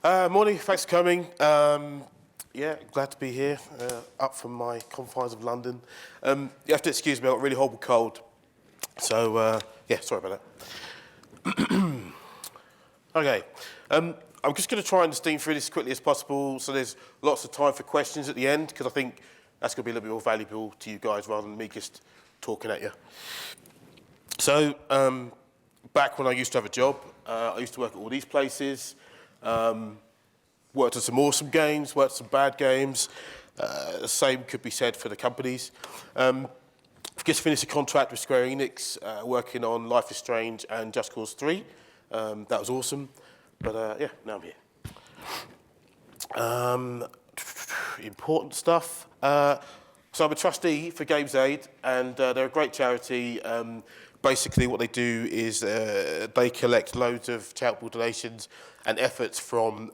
Morning, thanks for coming. Yeah, glad to be here, up from my confines of London. You have to excuse me, I've got a really horrible cold. So, yeah, sorry about that. Okay, I'm just going to try and steam through this as quickly as possible, so there's lots of time for questions at the end, because I think that's going to be a little bit more valuable to you guys rather than me just talking at you. So, back when I used to have a job, I used to work at all these places. Worked on some awesome games, worked on some bad games. The same could be said for the companies. I've just finished a contract with Square Enix, working on Life is Strange and Just Cause 3. That was awesome. But yeah, now I'm here. Important stuff. So I'm a trustee for Games Aid, and they're a great charity. Basically what they do is they collect loads of charitable donations and efforts from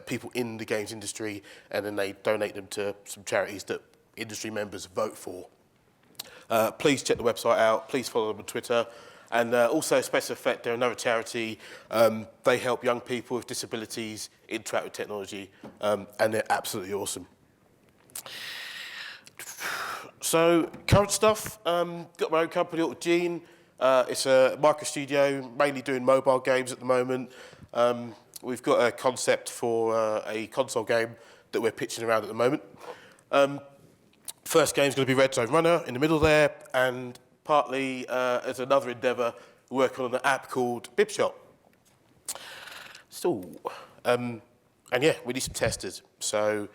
people in the games industry, and then they donate them to some charities that industry members vote for. Please check the website out, please follow them on Twitter, and also Special Effect, they're another charity. They help young people with disabilities interact with technology, and they're absolutely awesome. So, current stuff, got my own company, UKIE. It's a micro studio, mainly doing mobile games at the moment. We've got a concept for a console game that we're pitching around at the moment. First game's going to be Red Zone Runner in the middle there, and partly as another endeavour, we're working on an app called Bibshop. So, and yeah, we need some testers. So,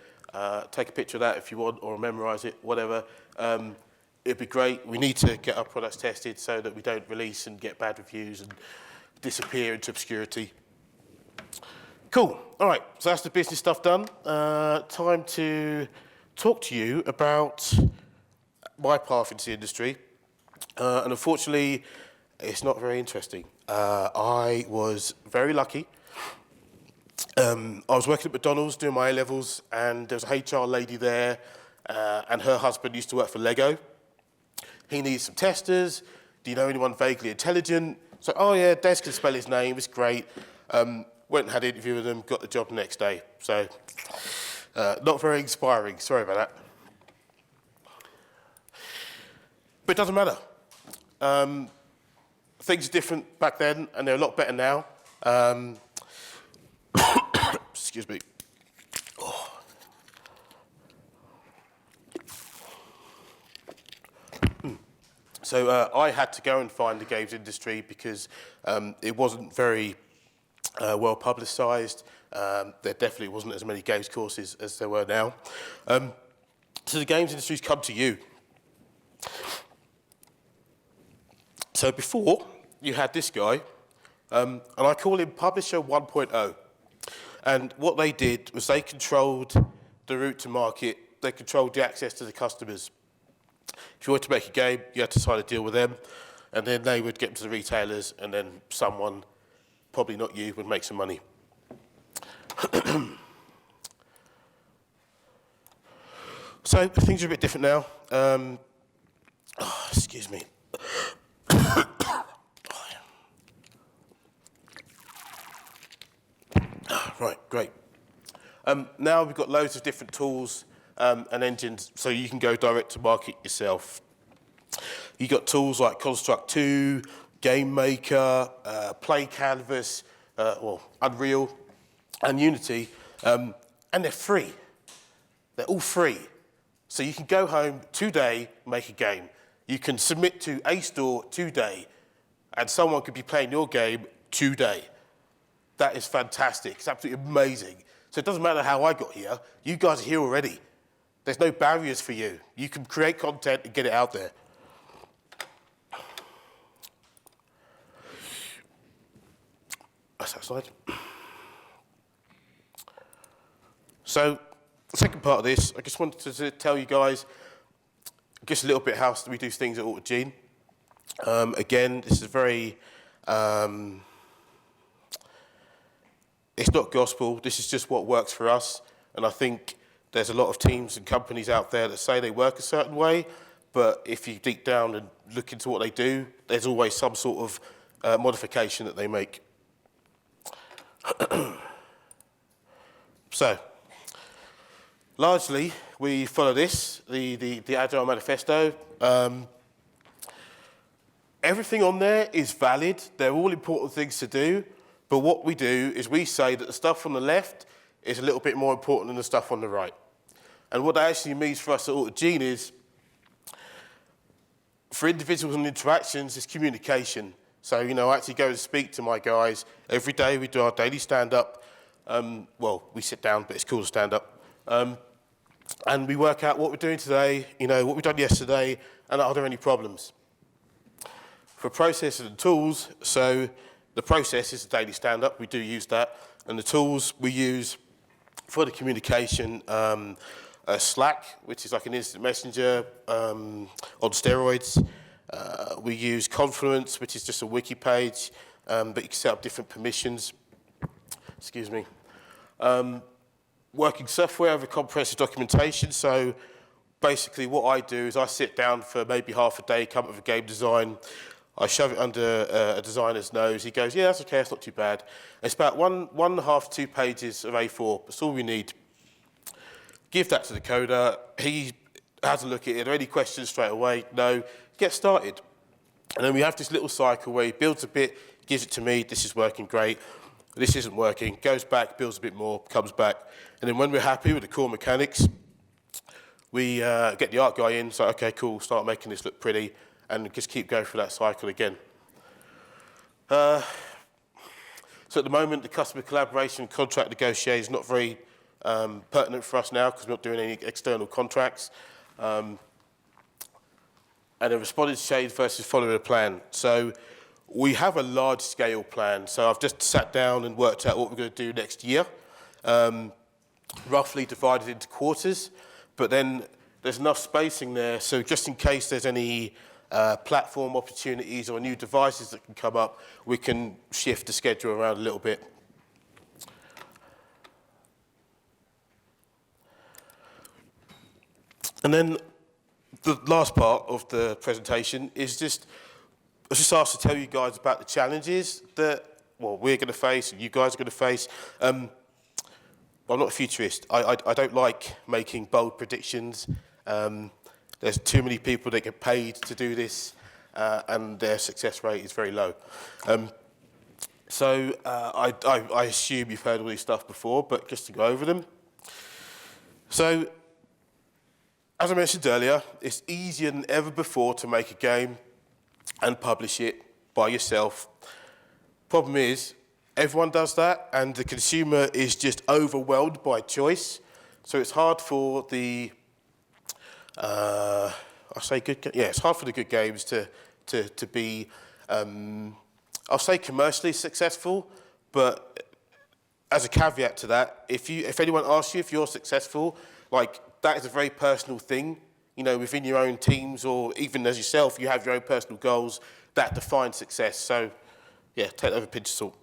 take a picture of that if you want, or memorise it, whatever. It'd be great. We need to get our products tested so that we don't release and get bad reviews and disappear into obscurity. Cool. All right, so that's the business stuff done. Time to talk to you about my path into the industry. And unfortunately, it's not very interesting. I was very lucky. I was working at McDonald's doing my A-levels, and there was a HR lady there, and her husband used to work for Lego. He needs some testers. Do you know anyone vaguely intelligent? So, oh yeah, Des can spell his name, it's great. Went and had an interview with them, got the job the next day. So, not very inspiring, sorry about that. But it doesn't matter. Things are different back then, and they're a lot better now. Excuse me. Oh. So I had to go and find the games industry because it wasn't very well publicised. There definitely wasn't as many games courses as there were now. So the games industry's come to you. So before, you had this guy, and I call him Publisher 1.0. And what they did was they controlled the route to market, they controlled the access to the customers. If you wanted to make a game, you had to sign a deal with them, and then they would get them to the retailers, and then someone, probably not you, would make some money. So things are a bit different now. Excuse me. Right, great. Now we've got loads of different tools and engines, so you can go direct to market yourself. You've got tools like Construct 2, Game Maker, Play Canvas, Unreal, and Unity, and they're free. They're all free. So you can go home today, make a game. You can submit to a store today, and someone could be playing your game today. That is fantastic. It's absolutely amazing. So it doesn't matter how I got here. You guys are here already. There's no barriers for you. You can create content and get it out there. That's outside. So the second part of this, I just wanted to tell you guys just a little bit how we do things at UKIE. Again, this is very... it's not gospel, this is just what works for us. And I think there's a lot of teams and companies out there that say they work a certain way, but if you dig down and look into what they do, there's always some sort of modification that they make. So, largely, we follow this, the Agile Manifesto. Everything on there is valid. They're all important things to do. But what we do is we say that the stuff on the left is a little bit more important than the stuff on the right. And what that actually means for us at AutoGene is, for individuals and interactions, it's communication. So, I actually go and speak to my guys. Every day we do our daily stand-up. Well, we sit down, but it's called a stand-up. And we work out what we're doing today, what we've done yesterday, and are there any problems. For processes and tools, so the process is a daily stand-up, we do use that, and the tools we use for the communication, Slack, which is like an instant messenger on steroids. We use Confluence, which is just a wiki page, but you can set up different permissions. Excuse me. Working software with comprehensive documentation, so basically what I do is I sit down for maybe half a day, come up with a game design, I shove it under a designer's nose. He goes, yeah, that's okay, that's not too bad. It's about 1.5 to 2 pages of A4. That's all we need. Give that to the coder. He has a look at it. Are there any questions straight away? No. Get started. And then we have this little cycle where he builds a bit, gives it to me. This is working great. This isn't working. Goes back, builds a bit more, comes back. And then when we're happy with the core mechanics, we get the art guy in. So, okay, cool, start making this look pretty. And just keep going through that cycle again. So at the moment, the customer collaboration contract negotiation is not very pertinent for us now because we're not doing any external contracts. And a respondents change versus following a plan. So we have a large-scale plan. So I've just sat down and worked out what we're going to do next year, roughly divided into quarters. But then there's enough spacing there, so just in case there's any platform opportunities or new devices that can come up, we can shift the schedule around a little bit. And then the last part of the presentation is I was just asked to tell you guys about the challenges that, we're going to face and you guys are going to face. I'm not a futurist. I don't like making bold predictions. There's too many people that get paid to do this, and their success rate is very low. So I assume you've heard all this stuff before, but just to go over them. So, as I mentioned earlier, it's easier than ever before to make a game and publish it by yourself. Problem is, everyone does that, and the consumer is just overwhelmed by choice. So it's hard for the it's hard for the good games to be, I'll say commercially successful, but as a caveat to that, if anyone asks you if you're successful, that is a very personal thing, within your own teams or even as yourself, you have your own personal goals that define success. So, yeah, take that with a pinch of salt.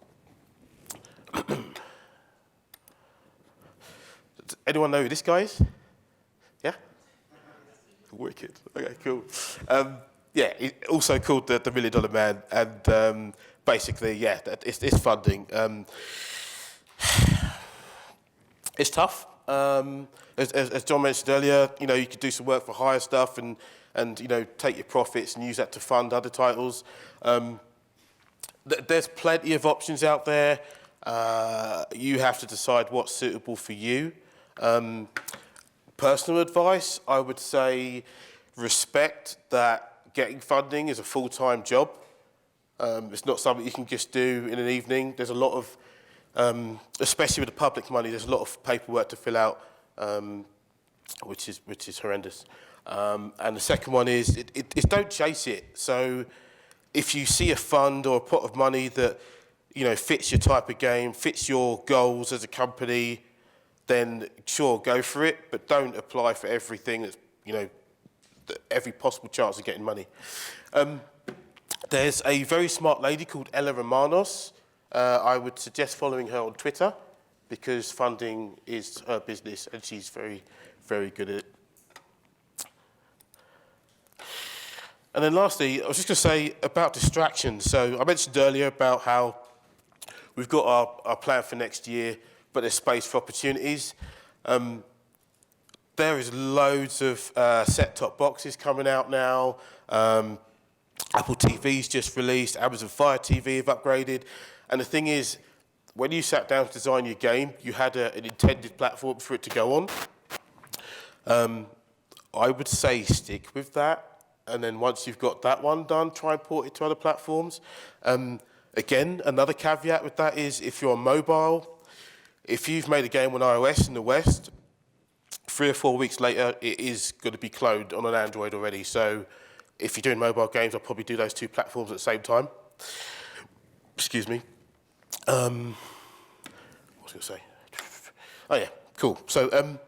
Does anyone know who this guy is? Yeah? Wicked. Okay, cool. He's also called the $1 Million Man, and basically, it's funding. It's tough. As John mentioned earlier, you could do some work for hire stuff and take your profits and use that to fund other titles. There's plenty of options out there. You have to decide what's suitable for you. Personal advice, I would say respect that getting funding is a full-time job. It's not something you can just do in an evening. There's a lot of, especially with the public money, there's a lot of paperwork to fill out, which is horrendous. And the second one is don't chase it. So if you see a fund or a pot of money that fits your type of game, fits your goals as a company, then sure, go for it, but don't apply for everything that's, every possible chance of getting money. There's a very smart lady called Ella Romanos. I would suggest following her on Twitter because funding is her business and she's very, very good at it. And then lastly, I was just going to say about distractions. So I mentioned earlier about how we've got our plan for next year. but there's space for opportunities. There is loads of set-top boxes coming out now. Apple TV's just released, Amazon Fire TV have upgraded. And the thing is, when you sat down to design your game, you had an intended platform for it to go on. I would say stick with that. And then once you've got that one done, try and port it to other platforms. Again, another caveat with that is if you're on mobile, if you've made a game on iOS in the West, 3 or 4 weeks later, it is going to be cloned on an Android already. So if you're doing mobile games, I'll probably do those 2 platforms at the same time. Excuse me. What was I going to say? Oh, yeah, cool. So,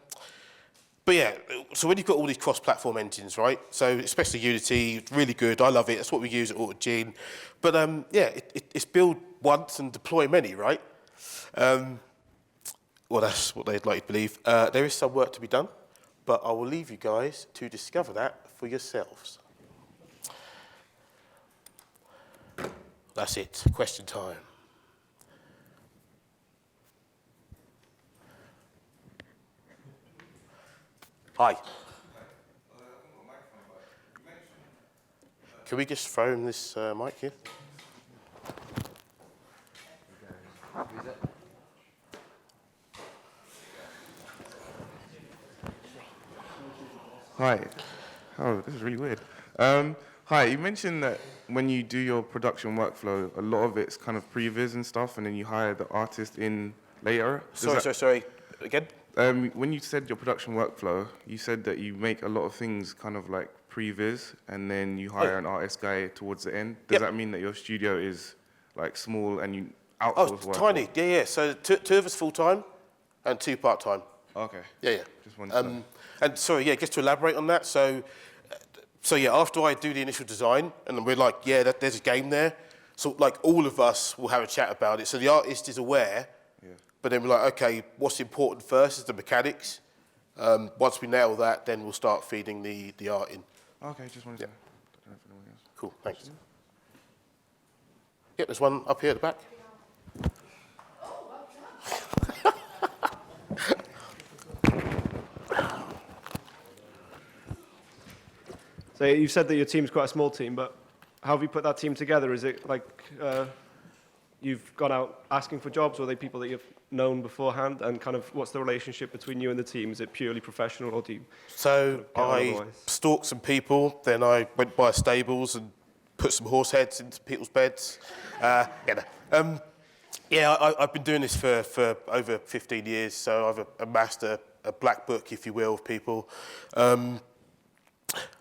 but yeah, so when you've got all these cross-platform engines, right? So especially Unity, really good. I love it. That's what we use at AutoGene. But yeah, it's build once and deploy many, right? Well, that's what they'd like to believe. There is some work to be done, but I will leave you guys to discover that for yourselves. That's it. Question time. Hi. Can we just throw him this mic here? Hi. Oh, this is really weird. Hi, you mentioned that when you do your production workflow, a lot of it's kind of previs and stuff, and then you hire the artist in later. Sorry. Again? When you said your production workflow, you said that you make a lot of things kind of like previs, and then you hire an artist guy towards the end. Does that mean that your studio is like small and you outsource work? Tiny. Yeah. So two of us full-time and 2 part-time. Okay. Yeah. Just wanted And sorry, yeah, just to elaborate on that. So yeah, after I do the initial design, and then we're like, yeah, there's a game there. So like all of us will have a chat about it. So the artist is aware, but then we're like, okay, what's important first is the mechanics. Once we nail that, then we'll start feeding the art in. Okay, just wanted to. I don't know if anyone else. Cool, thanks. Yep, there's one up here at the back. So you said that your team's quite a small team, but how have you put that team together? Is it like you've gone out asking for jobs, or are they people that you've known beforehand? And kind of what's the relationship between you and the team? Is it purely professional, or do you? So I stalked some people, then I went by stables and put some horse heads into people's beds. I've been doing this for over 15 years, so I've amassed a black book, if you will, of people.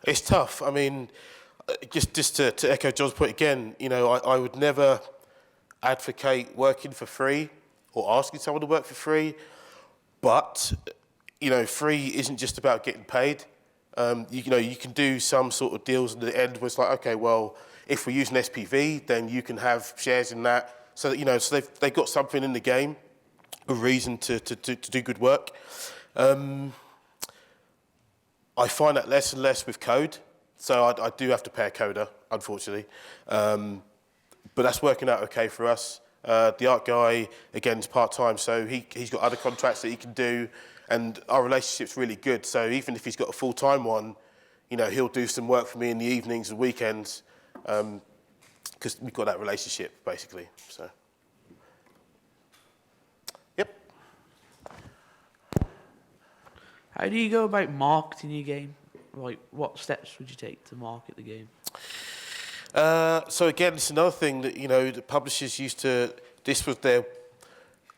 It's tough. I mean, just to echo John's point again, you know, I would never advocate working for free or asking someone to work for free, but, you know, free isn't just about getting paid. You can do some sort of deals at the end where it's like, okay, well, if we use an SPV, then you can have shares in that. So, you know, so they've got something in the game, a reason to do good work. I find that less and less with code, so I do have to pay a coder, unfortunately. But that's working out okay for us. The art guy, again, is part-time, so he's got other contracts that he can do, and our relationship's really good. So even if he's got a full-time one, you know, he'll do some work for me in the evenings and weekends, because we've got that relationship, basically. So, yep. How do you go about marketing your game? Like, what steps would you take to market the game? So again, it's another thing that, you know, the publishers used to, this was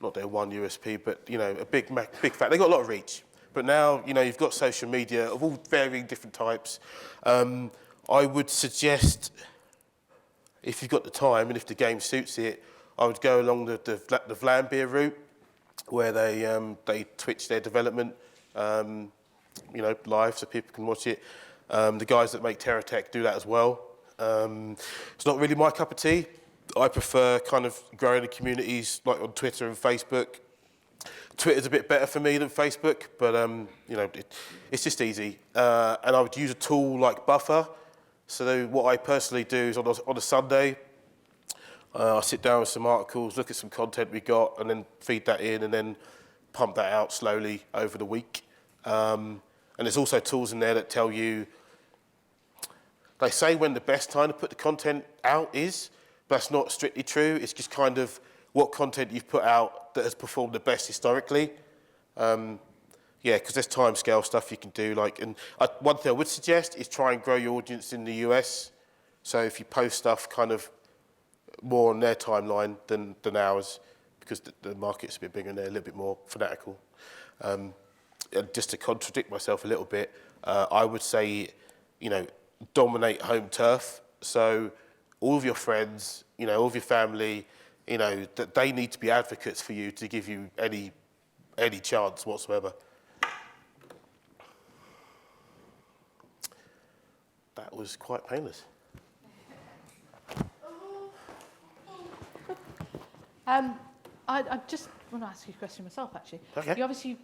not their one USP, but, you know, a big fact. They got a lot of reach. But now, you know, you've got social media of all varying different types. I would suggest, if you've got the time and if the game suits it, I would go along the Vlambeer route, where they Twitch their development, you know, live so people can watch it. The guys that make TerraTech do that as well. It's not really my cup of tea. I prefer kind of growing the communities like on Twitter and Facebook. Twitter's a bit better for me than Facebook, but you know, it's just easy. And I would use a tool like Buffer. So what I personally do is on a Sunday, I sit down with some articles, look at some content we got, and then feed that in, and then pump that out slowly over the week. And there's also tools in there that tell you, they say when the best time to put the content out is, but that's not strictly true. It's just kind of what content you've put out that has performed the best historically. Yeah, because there's timescale stuff you can do. One thing I would suggest is try and grow your audience in the US. So if you post stuff kind of more on their timeline than ours, because the market's a bit bigger and they're a little bit more fanatical. And just to contradict myself a little bit, I would say, dominate home turf. So all of your friends, all of your family, that they need to be advocates for you to give you any chance whatsoever. That was quite painless. I just want to ask you a question myself, actually. Okay.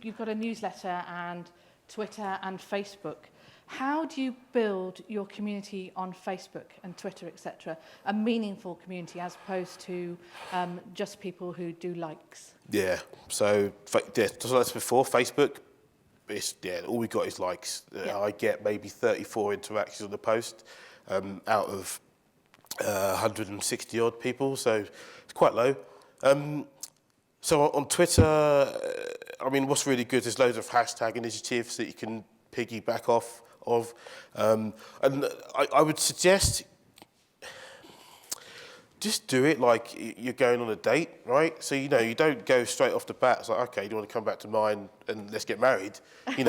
You've got a newsletter and Twitter and Facebook. How do you build your community on Facebook and Twitter, etc., a meaningful community as opposed to just people who do likes? Yeah. So, just like before, Facebook, all we got is likes. I get maybe 34 interactions on the post out of 160 odd people, so it's quite low. So on Twitter, what's really good is loads of hashtag initiatives that you can piggyback off of. And I would suggest just do it like you're going on a date, right? So, you don't go straight off the bat. It's like, okay, do you want to come back to mine and let's get married? We'll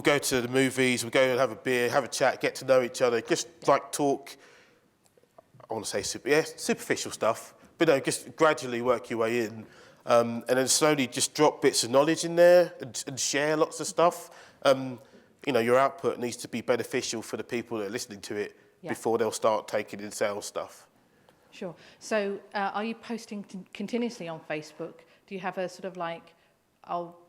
go to the movies, we'll go and have a beer, have a chat, get to know each other, just talk. I want to say superficial stuff, but just gradually work your way in, and then slowly just drop bits of knowledge in there and share lots of stuff. Your output needs to be beneficial for the people that are listening to it before they'll start taking in sales stuff. Sure. So are you posting continuously on Facebook? Do you have a sort of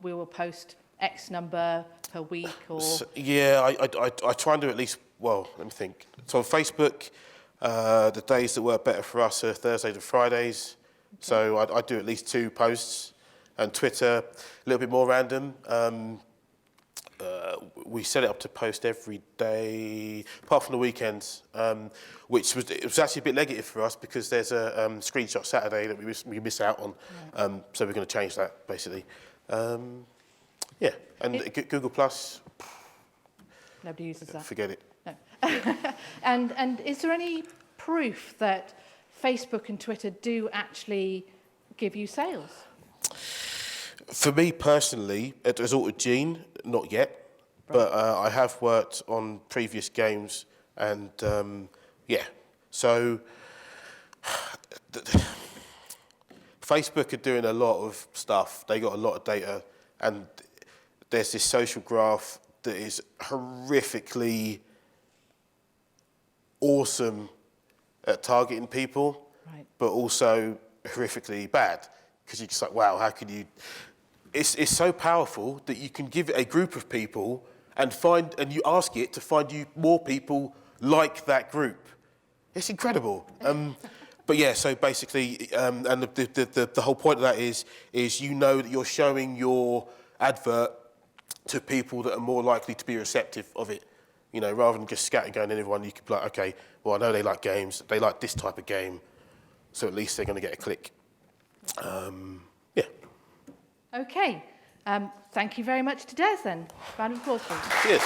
we will post X number per week or? So, I try and do at least, let me think. So on Facebook, the days that work better for us are Thursdays and Fridays. Okay. So I do at least 2 posts. And Twitter, a little bit more random. We set it up to post every day, apart from the weekends, which was actually a bit negative for us because there's a screenshot Saturday that we miss out on. Right. So we're going to change that, basically. And Google Plus. Nobody uses that. Forget it. No. And is there any proof that Facebook and Twitter do actually give you sales? For me personally, as a result of Gene, not yet. Right. But I have worked on previous games, and So Facebook are doing a lot of stuff. They got a lot of data, and there's this social graph that is horrifically awesome at targeting people, right, but also horrifically bad, because you're just like, wow, how can you? It's so powerful that you can give it a group of people and you ask it to find you more people like that group. It's incredible. But yeah, so basically, and the whole point of that is that you're showing your advert to people that are more likely to be receptive of it. Rather than just scattergun everyone, you could be like, okay, well, I know they like games, they like this type of game, so at least they're going to get a click. Yeah. Okay. Thank you very much to Des then. Round of applause, please. Cheers.